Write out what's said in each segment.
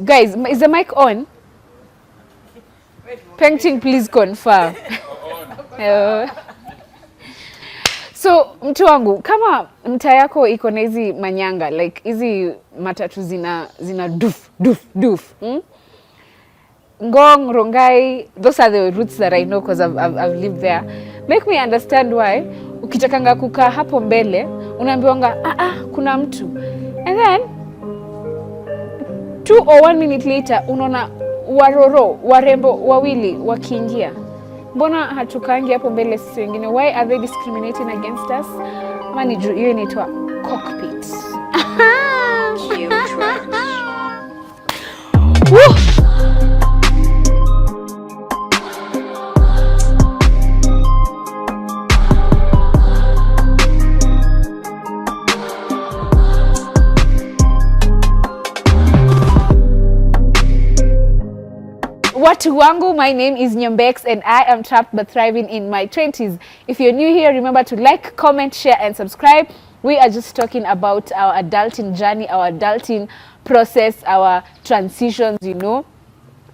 Guys, is the mic on? Pengting, please confirm. So mtu wangu, kama mtaa yako iko na hizi manyanga, like hizi matatu zina duf. Ngong, Rongai, those are the routes that I know because I've lived there. Make me understand why ukitakanga kukaa hapo mbele unaambiwanga kuna mtu, and then 2 or 1 minute later unaona warembo wawili wakiingia. Mbona hatukaangi hapo mbele sisi wengine? Why are they discriminating against us? Mani hiyo inaitwa cockpit. Watu wangu, my name is Nyombex and I am trapped but thriving in my 20s. If you're new here, remember to like, comment, share and subscribe. We are just talking about our adulting journey, our adulting process, our transitions, you know.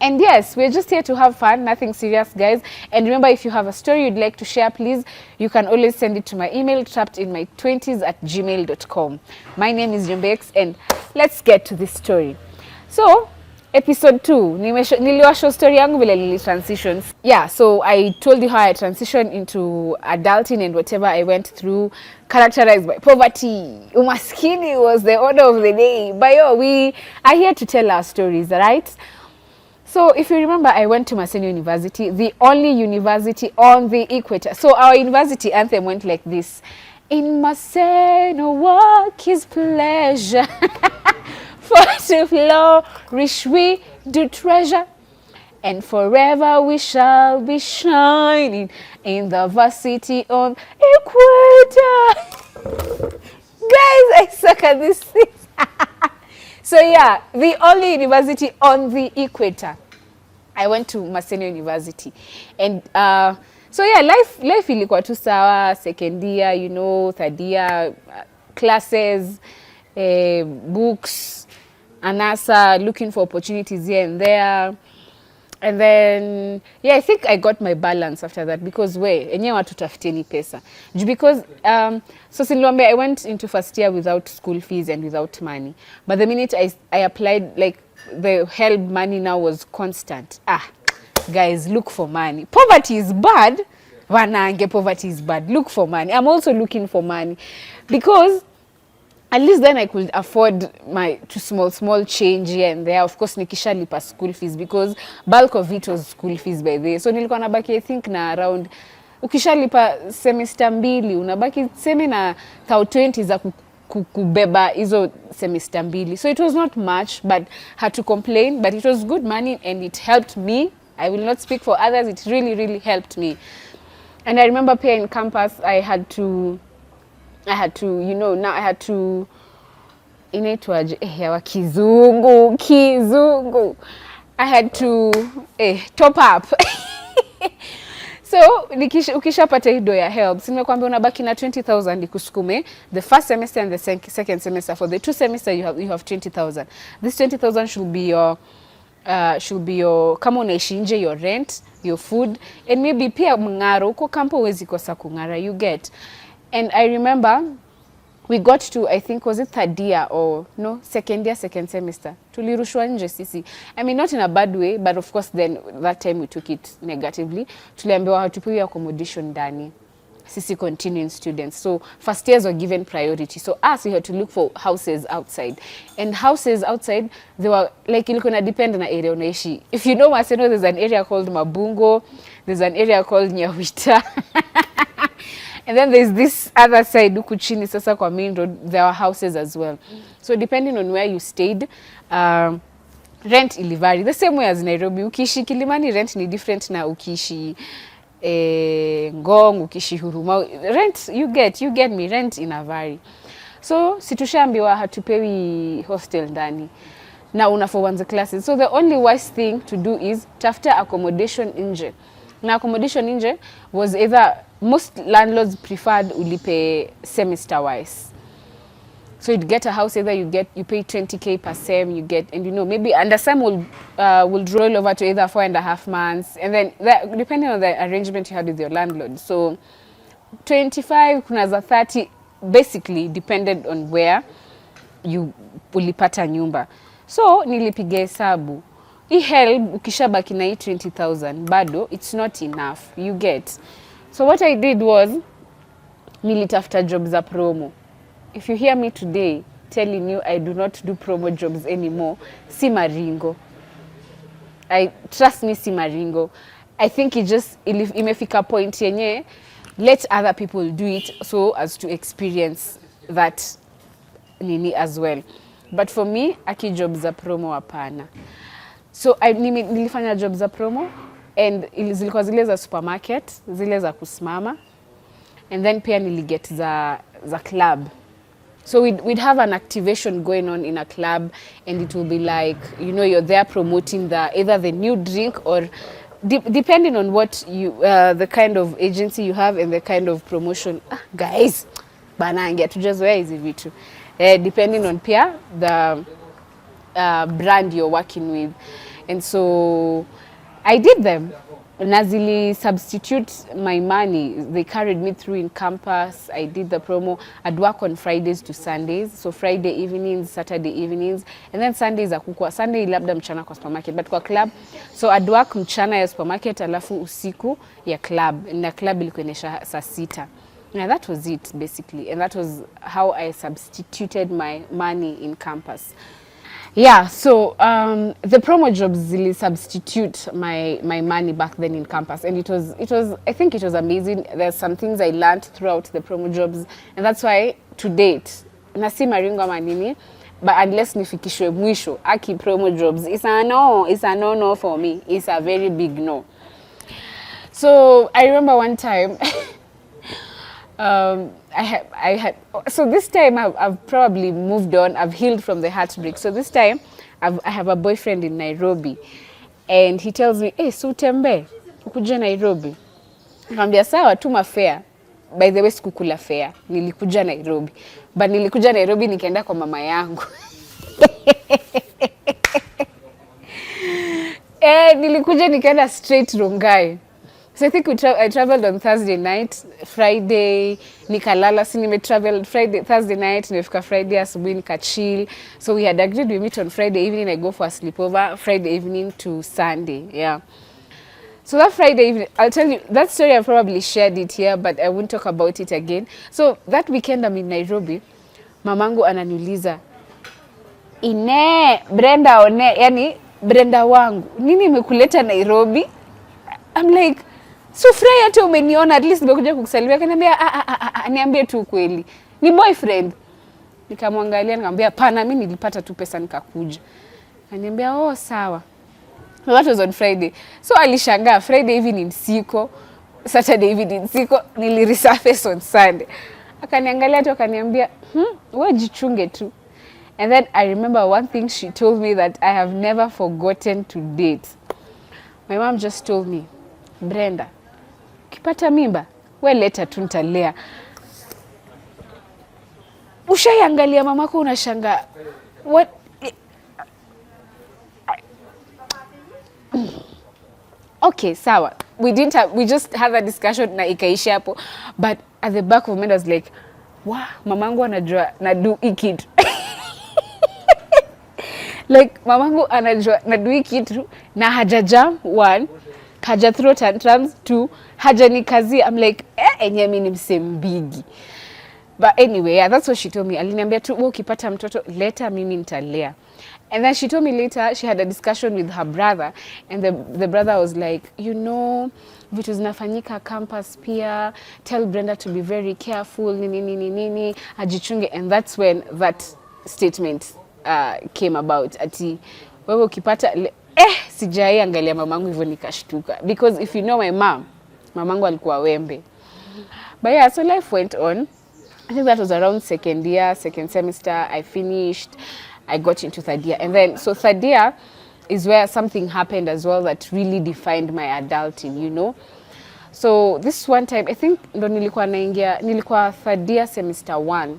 And yes, we're just here to have fun, nothing serious, guys. And remember, if you have a story you'd like to share, please, you can always send it to my email, trappedinmy20s@gmail.com. My name is Nyombex and let's get to this story. So, Episode 2, niliwashow story yangu vile lili transitions. Yeah, so I told you how I transitioned into adulting and whatever I went through, characterized by poverty. Umaskini was the order of the day. But we are here to tell our stories, right? So if you remember, I went to Maseno University, the only university on the equator. So our university anthem went like this. In Maseno, work is pleasure. For to flourish we do treasure, and forever we shall be shining in the varsity on equator. Guys, I suck at this thing. So yeah, the only university on the equator. I went to Maseno University, and so yeah, life ilikuwa tu sawa. Second year, you know, third year, classes, books, anasa, looking for opportunities here and there. And then yeah, I think I got my balance after that, because enyewe watu tafuteni pesa. Because so Silombe, I went into first year without school fees and without money. But the minute I applied, like the help money now was constant. Guys, look for money. Poverty is bad. Wanange, poverty is bad. Look for money. I'm also looking for money, because at least then I could afford my small change here and there. Of course, nikishalipa school fees, because bulk of it was school fees by the way. So nilikuwa nabaki, I think, na around, ukishalipa semester 2 unabaki seme na 20 za kubeba hizo semester 2. So it was not much, but had to complain, but it was good money and it helped me. I will not speak for others. It really helped me. And I remember pia in campus I had to, you know, now I had to, inaitwaje ya kizungu, I had to top up. So ukishapata hido ya help, nimekwambia unabaki na 20,000 ikusukume the first semester and the second semester. For the 2 semesters you have 20,000. This 20,000 should be your kama unaishi nje, your rent, your food, and maybe pia mngaro. Uko kampo huwezi kosa kungara, you get. And I remember we got to, I think, was it third year or no, second year, second semester. Tulirushwa nje sisi. I mean, not in a bad way, but of course then that time we took it negatively. Tuliambiwa hatupewi accommodation ndani. Sisi continuing students. So first years were given priority. So us, we had to look for houses outside. And houses outside, they were like, ilikuwa na depend na area unaishi. If you know Maseno, there's an area called Mabungo. There's an area called Nyawita. And then there's this other side, huku chini sasa kwa main road, there are houses as well. So depending on where you stayed, rent ilivari. The same way as Nairobi. Ukiishi Kilimani, rent ni different na ukiishi Ngong, ukiishi Huruma. Rent, you get me, rent inavari. So situshaambiwa hatupewi hostel ndani. Na unafowanza classes. So the only wise thing to do is tafuta accommodation nje. Na accommodation nje was either, most landlords preferred ulipe semester wise. So you'd get a house, either you pay 20k per sem, you get, and maybe, and the sem will roll over to either 4.5 months, and then that, depending on the arrangement you had with your landlord. So 25, kuna za 30, basically depended on where you ulipata nyumba. So nilipiga hesabu, hii help ukishabaki na hii 20,000 bado it's not enough, you get. So what I did was nilitafuta job za promo. If you hear me today telling you I do not do promo jobs anymore, si maringo. Trust me, si maringo. I think imefika point yenye, let other people do it so as to experience that nini as well. But for me, aki job za promo hapana. So nilifanya job za promo, and zilikuwa zile za supermarket, zile za kusimama, and then pia niliget za club. So we'd have an activation going on in a club, and it will be like, you're there promoting either the new drink or depending on what the kind of agency you have and the kind of promotion. Guys, banangia tujazoea hizi vitu. Depending on pia the brand you're working with. And so I did them. Nazili substitute my money. They carried me through in campus. I did the promo. I'd work on Fridays to Sundays. So Friday evenings, Saturday evenings, and then Sundays akukua. Sunday labda mchana kwa supermarket, but kwa club. So I'd work mchana ya supermarket, alafu usiku ya club. Na club ilikuwa inaisha saa 6. Yeah, that was it basically. And that was how I substituted my money in campus. Yeah, so the promo jobs really substitute my money back then in campus, and it was I think it was amazing. There's some things I learned throughout the promo jobs, and that's why to date nasi maringo manini, but unless nifikishwe mwisho aki promo jobs, it's a no for me. It's a very big no. So I remember one time I had so this time I've probably moved on. I've healed from the heartbreak. So this time I have a boyfriend in Nairobi, and he tells me, "Hey, so tembe ukuje Nairobi." Nikamwambia sawa, tuma fare. By the way, sikukula fare. Nilikuja Nairobi. But nilikuja Nairobi nikaenda kwa mama yangu. Nilikuja nikaenda straight Rongai. So I think I traveled on Thursday night, Friday nikalala, traveled Thursday night, nimefika Friday asubuhi nikachill. So we had agreed we meet on Friday evening, I go for a sleepover, Friday evening to Sunday, yeah. So that Friday evening, I'll tell you, that story I've probably shared it here, but I won't talk about it again. So that weekend I'm in Nairobi, mamangu ananiuliza, Brenda yani Brenda wangu, nini imekuleta Nairobi? I'm like, so furahi hata umeniona, at least nimekuja kukusalimia. Akaniambia niambie tu kweli, ni boyfriend? Nikamwangalia nikamwambia hapana, mimi nilipata tu pesa nikakuja. Akaniambia sawa. So that was on Friday. So alishangaa, Friday evening siko, Saturday evening siko, niliresurface on Sunday. Akaniangalia tu akaniambia wewe jichunge tu. And then I remember one thing she told me that I have never forgotten to date. My mom just told me, Brenda, ukipata mimba, we leta tu nitalea. Ushaiangalia mamako unashanga, what? Okay, sawa. We just had a discussion na ikaisha hapo. But at the back of my mind I was like, wow, mamangu anajua nadu ikitu. Like, mamangu anajua nadu ikitu na hajajam, 1, haja throw tantrums, 2, haja nikazi. I'm like, enye mimi ni msembigi. But anyway, yeah, that's what she told me. Aliniambia tu, ukipata mtoto, leta mimi nitalea. And then she told me later she had a discussion with her brother, and the brother was like, vitu zinafanyika campus pia, tell Brenda to be very careful, nini, ajichunge. And that's when that statement came about. Ati, wewe ukipata, sijai angalia mamangu hivyo nikashtuka. Because if you know my mom, mamangu alikuwa wembe. But yeah, so life went on. I think that was around second semester, I finished. I got into third year. And then, so third year is where something happened as well that really defined my adulting, So this one time, I think ndo nilikuwa third year semester 1.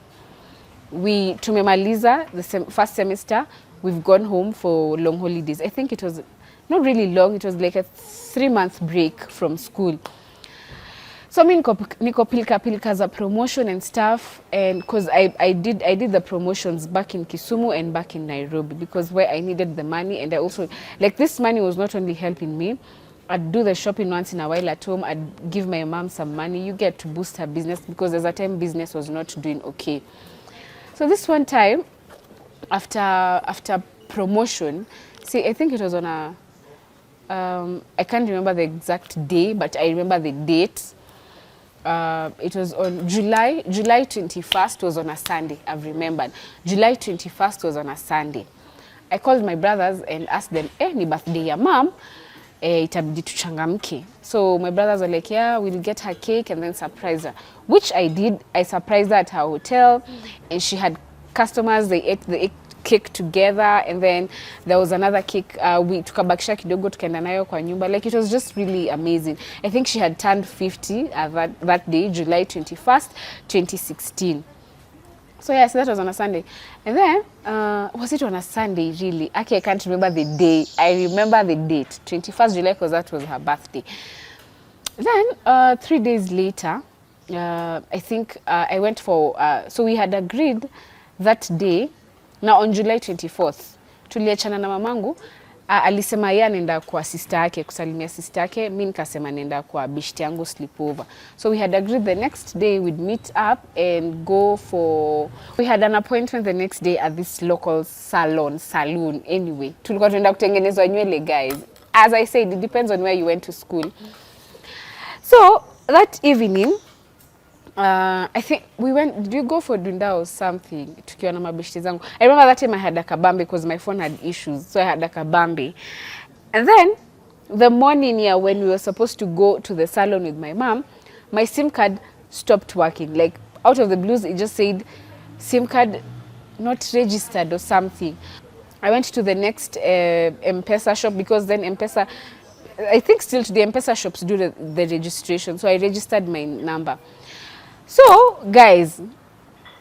tumemaliza the first semester, we've gone home for long holidays. I think it was not really long, it was like a 3-month break from school. So mi niko pilka za promotion and stuff, and because I did the promotions back in Kisumu and back in Nairobi, because where I needed the money, and I also like this money was not only helping me. I'd do the shopping once in a while at home. I'd give my mom some money. You get to boost her business, because there's a time business was not doing okay. So this one time, after promotion, see, I think it was on a I can't remember the exact day, but I remember the date. It was on July 21st was on a Sunday. I've remembered. July 21st was on a Sunday. I called my brothers and asked them, ni birthday ya mom, itabidi tuchangamke. So my brothers were like, yeah, we'll get her cake and then surprise her. Which I did. I surprised her at her hotel, and she had customers. They ate the cake together, and then there was another cake we tukabakisha kidogo tukaenda nayo kwa nyumba. Like, it was just really amazing. I think she had turned 50 that day, July 21st, 2016. So yes, that was on a Sunday. And then was it on a Sunday really? Okay, I can't remember the day. I remember the date, 21st July, because that was her birthday. Then 3 days later, I think I went for so we had agreed that day. Na on July 24th, tuliachana na mamangu, alisema yeye anaenda kwa sister yake, kusalimia sister yake, mimi nikasema naenda kwa bishti yangu sleepover. So we had agreed the next day we'd meet up and go for, we had an appointment the next day at this local saloon anyway. Tulikuwa tunaenda kutengenezwa nywele, guys. As I said, it depends on where you went to school. So that evening, I think we went, did you go for dunda or something? Tukiwa na mabishti zangu. I remember that time I had a kabambe because my phone had issues. So I had a kabambe. And then the morning here when we were supposed to go to the salon with my mom, my SIM card stopped working. Like, out of the blues, it just said SIM card not registered or something. I went to the next M-Pesa shop, because then M-Pesa, I think still today M-Pesa shops do the registration. So I registered my number. So guys,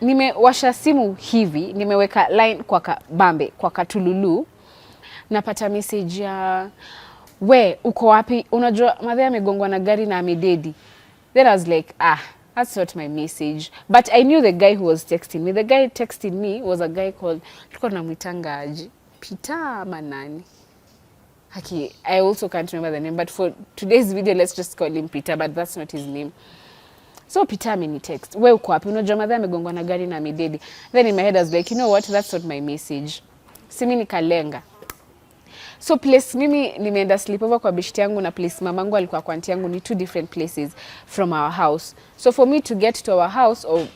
nimewasha simu hivi, nimeweka line kwa kabambe, kwa katululu, napata message ya, we, uko wapi? Unajua madhe amegongwa na gari na amededi. Then I was like, that's not my message. But I knew the guy who was texting me. The guy texting me was a guy called, tulikuwa tunamwitanga aje, Peter ama nani? Haki, I also can't remember the name, but for today's video, let's just call him Peter, but that's not his name. So Peter ameni text, we uko wapi? Unajua madhe amegongwa na gari na amededi. Then in my head I was like, you know what, that's not my message. Simi nikalenga. So place mimi nimeenda sleepover kwa bishti yangu na place mamangu alikuwa kwa aunti yangu ni 2 different places from our house. So for me to get to our house, or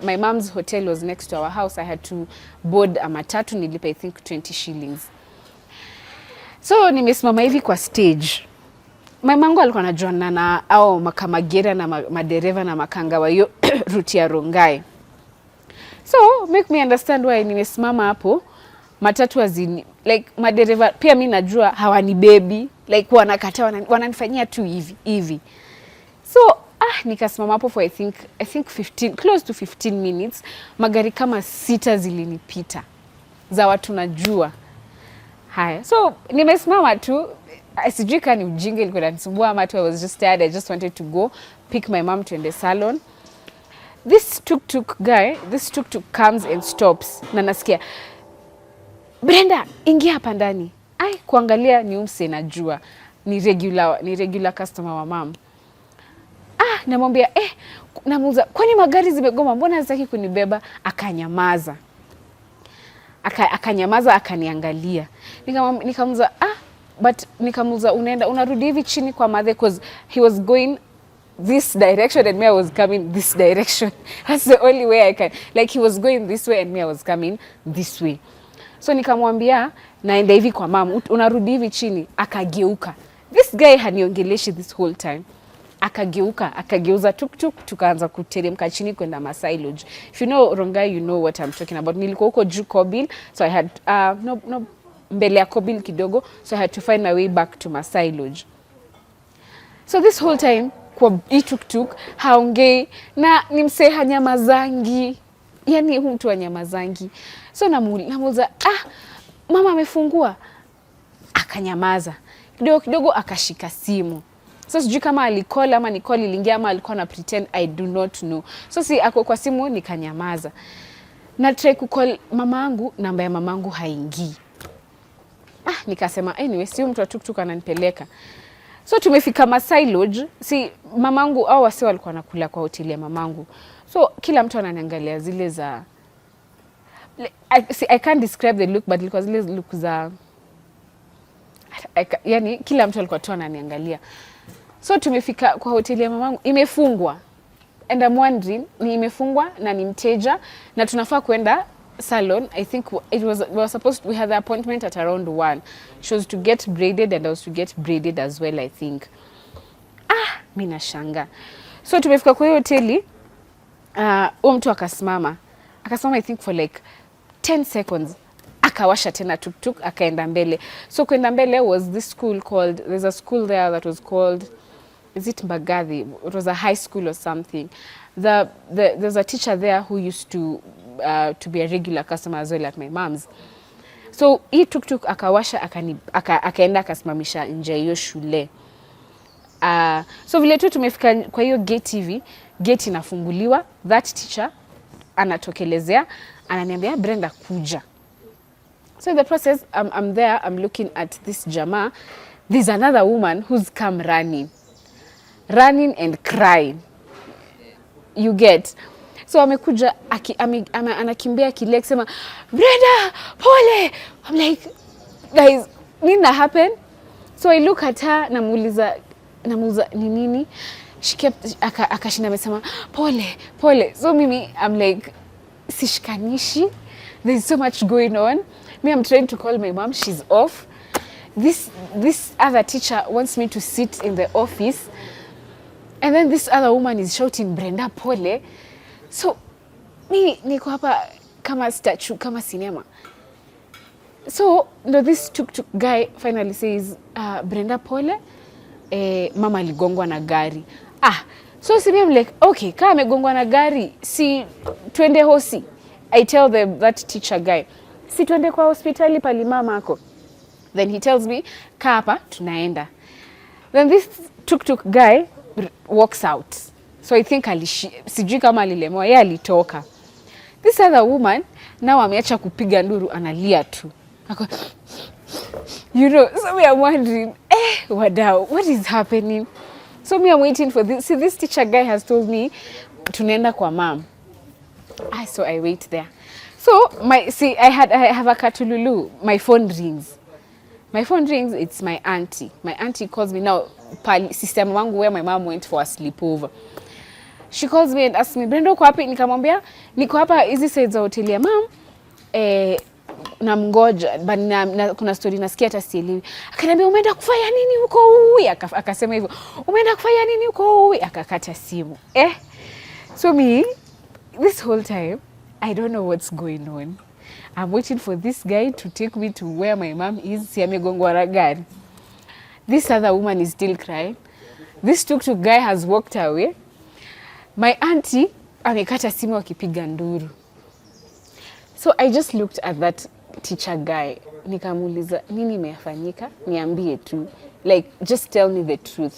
my mom's hotel was next to our house, I had to board a matatu, nilipa I think 20 shillings. So nimesimama hivi kwa stage. Mamangu alikuwa anajuana na au makamagera na madereva na makanga wa hiyo route ya Rongai. So make me understand why nimesimama hapo, matatu azini, like madereva pia mimi najua hawani baby, like wanakataa wananifanyia tu hivi. So nikasimama hapo for I think 15, close to 15 minutes. Magari kama 6 zilinipita za watu najua. Haya, so nimesimama tu, sijui kama ni ujinga ilikuwa inanisumbua ama tu I was just tired. I just wanted to go pick my mom to the salon. This tuk-tuk comes and stops. Na nasikia, Brenda, ingia hapa ndani. Kuangalia ni umse najua. Ni regular customer wa mom. Namwambia, namuuza, kwani magari zimegoma? Mbona hazitaki kunibeba? Akanyamaza. Akanyamaza, akaniangalia. Nikamuuza, but nikamuuza, unarudi hivi chini kwa madhe, because he was going this direction and me I was coming this direction. That's the only way I can. Like, he was going this way and me I was coming this way. So nikamwambia naenda hivi kwa mama, unarudi hivi chini. Akageuka. This guy haniongeleshi this whole time. Akageuza tuk-tuk, tukaanza kuteremka chini kwenda Masai Lodge. If you know Rongai, you know what I'm talking about. Nilikuwa huko juu Kobil, so I had mbele ya Kobil kidogo, so I had to find my way back to Masai Lodge. So this whole time kwa tuk-tuk haongei na nimse hanyamazangi. yani huyu mtu anyamazangi. So namuuliza, mama amefungua. Akanyamaza. Kidogo kidogo akashika simu. So sijui kama alicall ama ni call iliingia ama alikuwa na pretend, I do not know. So si ako kwa simu nikanyamaza. Na try kucall mamangu, namba ya mamangu haingii. Nikasema anyway, si mtu wa tuktuk ananipeleka. So tumefika Masai Lodge, si mamangu au wasi walikuwa nakula kwa hoteli ya mamangu. So kila mtu ananiangalia zile za I can't describe the look, but ilikuwa zile look za yani kila mtu alikuwa tu ananiangalia. So tumefika kwa hoteli ya mamangu, imefungwa. And I'm wondering, ni imefungwa na ni mteja na tunafaa kwenda salon. I think we had the appointment at around 1. She was to get braided and I was to get braided as well, I think. Mimi nashanga. So tumefika kwa hiyo hoteli, mtu akasimama. Akasimama I think for like 10 seconds. Akawasha tena tuktuk, akaenda mbele. So kwenda mbele was this school called, there's a school there that was called, is it Mbagathi? It was a high school or something. There's a teacher there who used to be a regular customer as well at my mom's. So hii tuktuk akawasha akaenda akasimamisha nje hiyo shule. So vile tu tumefika kwa hiyo gate hivi, gate inafunguliwa, that teacher anatokelezea, ananiambia Brenda kuja. So in the process, I'm there, I'm looking at this jamaa. There's another woman who's come running and crying. You get. So amekuja anakimbia kile akisema Brenda, pole. I'm like, guys, nini na happen? So I look at her, namuuliza ni nini? She kept akashinda amesema pole. So mimi I'm like sishikanishi. There's so much going on. Me, I'm trying to call my mom, she's off. This other teacher wants me to sit in the office. And then this other woman is shouting, Brenda, pole. So, mi niko hapa kama statue, kama cinema. So, this tuk-tuk guy finally says, Brenda, pole. Mama aligongwa na gari. So I'm like, okay, kama amegongwa na gari, si twende hosi. I tell that teacher guy, si twende kwa hospitali pali mama ako. Then he tells me, kaa hapa, tunaenda. Then this tuk-tuk guy walks out. So I think sijui kama alilemewa, yeye alitoka. This other woman, now ameacha kupiga nduru, analia tu. You know, so me I'm wondering, wadau, what is happening? So me I'm waiting for this. See, this teacher guy has told me, tunaenda kwa mom. So I wait there. So I have a katululu. My phone rings. It's my auntie. My auntie calls me now. Sister wangu where my mom went for a sleepover. She calls me and asks me, Brenda, uko wapi? Nikamwambia niko hapa hizi sides za hoteli ya mom. Namngoja, but kuna story nasikia hata sielewi. Akaniambia umeenda kufanya nini huko huyu? Akasema hivyo. Umeenda kufanya nini huko huyu? Akakata simu. So me, this whole time, I don't know what's going on. I'm waiting for this guy to take me to where my mom is. Si amegongwa na gari. This other woman is still crying. This tuk-tuk guy has walked away. My auntie amekata simu akipiga nduru. So I just looked at that teacher guy. Nikamuuliza, nini imefanyika? Niambie tu. Like, just tell me the truth.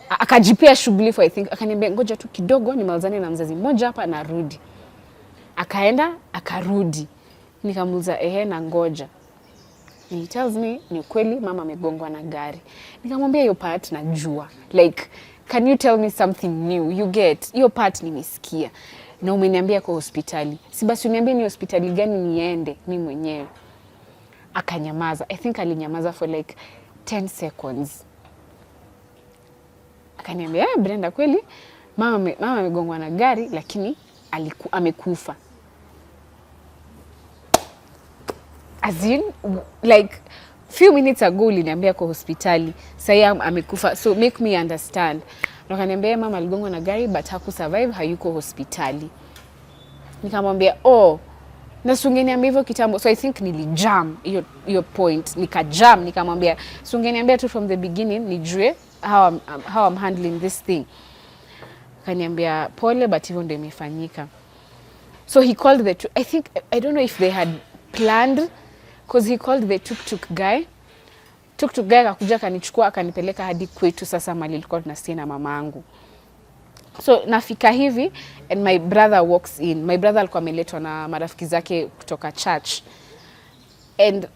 Akajipea shughuli for I think. Akaniambia ngoja tu kidogo nimalizane na mzazi mmoja hapa na rudi. Akaenda, akarudi. Nikamuuliza na ngoja. He tells me ni kweli mama amegongwa na gari. Nikamwambia hiyo part najua. Like, can you tell me something new? You get, hiyo part nimesikia. Na umeniambia kwa hospitali. Si basi uniambie ni hospitali gani niende mimi mwenyewe. Akanyamaza. I think alinyamaza for like 10 seconds. Akaniambia, Brenda kweli mama amegongwa na gari lakini amekufa. As in, like, few minutes ago uliniambia kwa hospitali, sasa amekufa. So make me understand. Na akaniambia mama aligongwa na gari but hakusurvive, hayuko hospitali. Nikamwambia, na sungeniambia hivyo kitambo. So I think nilijam hiyo point. Nikajam, nikamwambia sungeniambia tu from the beginning nijue how I'm handling this thing. Akaniambia pole but hivyo ndio imefanyika. So he called I think, I don't know if they had planned, because he called the tuk-tuk guy. Tuk-tuk guy akakuja akanichukua akanipeleka hadi kwetu sasa mali nilikuwa tunastay na mamangu. So nafika hivi and my brother walks in. My brother alikuwa ameletwa na marafiki zake kutoka church. And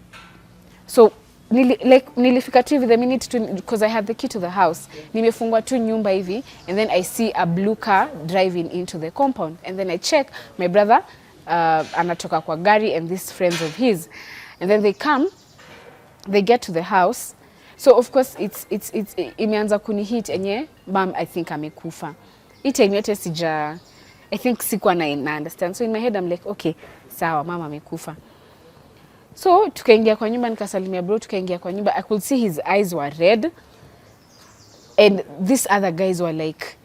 so nilifika tu hivi the minute to, because I had the key to the house. Nimefungwa tu nyumba hivi and then I see a blue car driving into the compound and then I check my brother anatoka kwa gari and these friends of his, and then they come, they get to the house. So of course it's imeanza kunihit enye mom I think amekufa. Hii time yote I think sikuwa na understand. So in my head I'm like, okay, sawa, mama amekufa. So tukaingia kwa nyumba, nikasalimia bro, tukaingia kwa nyumba. I could see his eyes were red and these other guys were like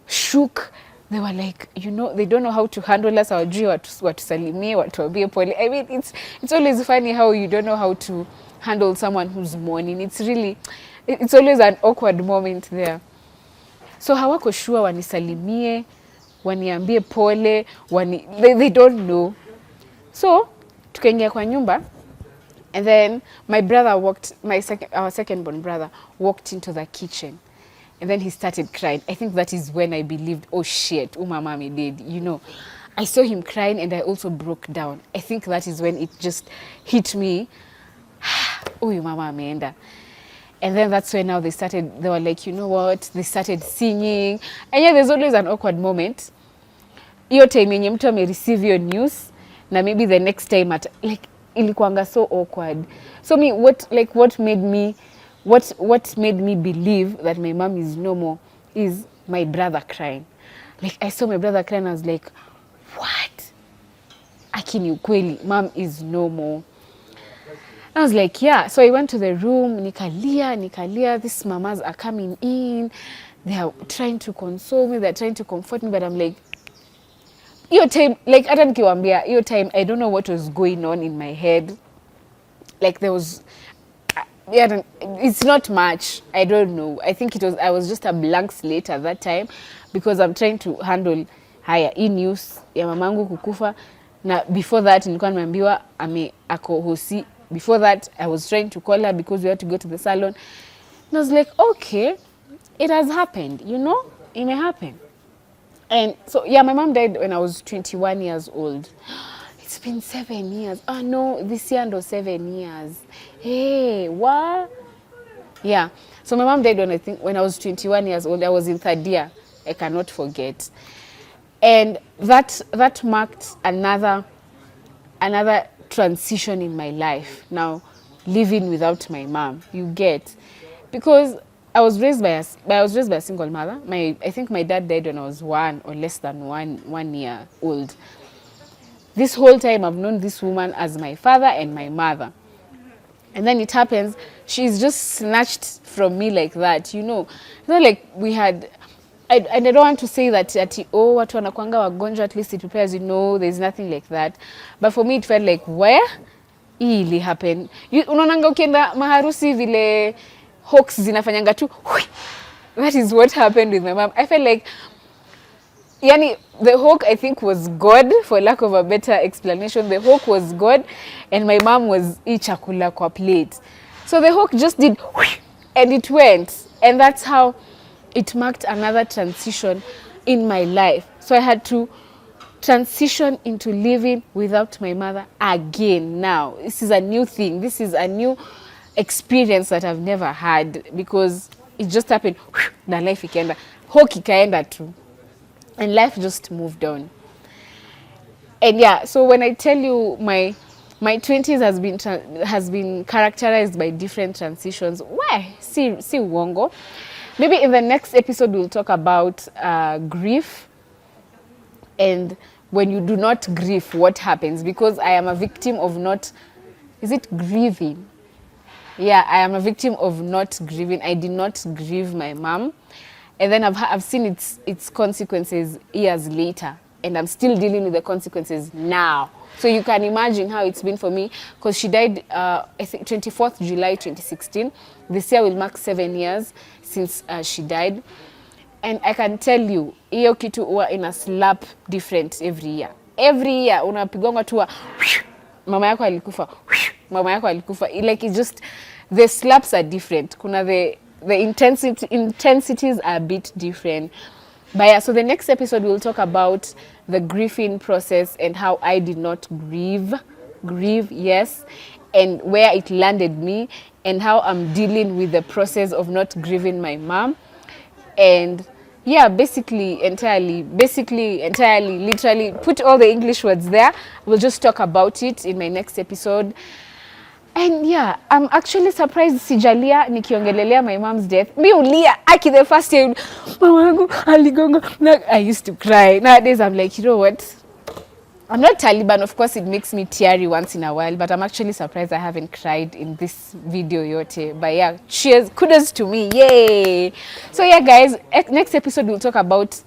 shook. They were like, you know, they don't know how to handle us. Hawajui watusalimie, watuambie pole. I mean, it's always funny how you don't know how to handle someone who's mourning. It's always an awkward moment there. So hawako sure wanisalimie, waniambie pole, they don't know. So tukaingia kwa nyumba and then my brother our second born brother walked into the kitchen and then he started crying. I think that is when I believed, oh shit, mama me did, you know. I saw him crying and I also broke down. I think that is when it just hit me, oh mama ameenda. And then that's when now they were like, you know what, they started singing. And yeah, there's always an awkward moment. Iyo time yenye mtu receive your news na maybe the next time like ilikuanga so awkward. So me what made me believe that my mom is no more is my brother crying. Like I saw my brother crying, I was like, what? Akini ukweli, mom is no more. I was like, yeah. So I went to the room, nikalia, these mamas are coming in, they are trying to console me, they're trying to comfort me, but I'm like, your time, like hata nikiwaambia, your time, I don't know what was going on in my head. Like there was, yeah, it's not much. I don't know. I think I was just a blank slate at that time because I'm trying to handle haya news ya mamangu kukufa. Na before that nilikuwa nimeambiwa ako hosi. Before that I was trying to call her because we had to go to the salon. And I was like, okay, it has happened, you know, it may happen. And so yeah, my mom died when I was 21 years old. It's been 7 years. Oh no, this year and 7 years. Hey, what? Yeah. So my mom died when I was 21 years old. I was in third year. I cannot forget. And that marked another transition in my life. Now, living without my mom, you get, because I was raised by a single mother. I think my dad died when I was 1 or less than one year old. This whole time I've known this woman as my father and my mother. And then it happens, she's just snatched from me like that, you know. It's not like we had, I don't want to say that watu wanakuanga wagonjwa, at least it prepares, you know, there's nothing like that. But for me it felt like, where? Ili happen. Unaonanga ukienda maharusi vile hawks zinafanyanga tu. That is what happened with my mom. I felt like, yani, the hawk I think was God, for lack of a better explanation. The hawk was God and my mom was chakula kwa plate. So the hawk just did and it went. And that's how it marked another transition in my life. So I had to transition into living without my mother again now. This is a new thing. This is a new experience that I've never had because it just happened. Na life ikaenda. Hawk ikaenda too. And life just moved on. And yeah, so when I tell you my 20s has been characterized by different transitions, why? See uongo. Maybe in the next episode we'll talk about grief and when you do not grieve, what happens? Because I am a victim of grieving? Yeah, I am a victim of not grieving. I did not grieve my mom. And then I've seen its consequences years later. And I'm still dealing with the consequences now. So you can imagine how it's been for me. Because she died, I think, 24th July 2016. This year will mark 7 years since she died. And I can tell you, iyo kitu huwa ina slap different every year. every year unapigongwa tu mama yako alikufa, mama yako alikufa. Like it just, the slaps are different. Kuna the intensities are a bit different. But yeah, so the next episode we'll talk about the grieving process and how I did not grieve, yes, and where it landed me, and how I'm dealing with the process of not grieving my mom. And yeah, basically, entirely, literally, put all the English words there. We'll just talk about it in my next episode. And yeah, I'm actually surprised sijalia nikiongelelea my mom's death. Mi ulia, aki the first time, mama yangu aligonga. I used to cry. Nowadays I'm like, you know what? I'm not Taliban, of course it makes me teary once in a while, but I'm actually surprised I haven't cried in this video yote. But yeah, cheers, kudos to me, yay! So yeah guys, next episode we'll talk about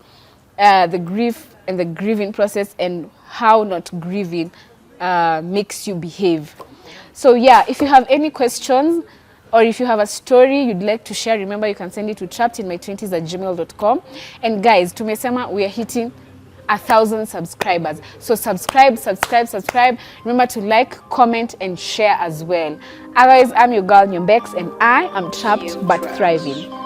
the grief and the grieving process and how not grieving makes you behave. So yeah, if you have any questions or if you have a story you'd like to share, remember you can send it to trappedinmy20s@gmail.com. And guys, tumesema we are hitting 1,000 subscribers. So subscribe. Remember to like, comment, and share as well. Otherwise, I'm your girl, Nyombex, and I am trapped but thriving.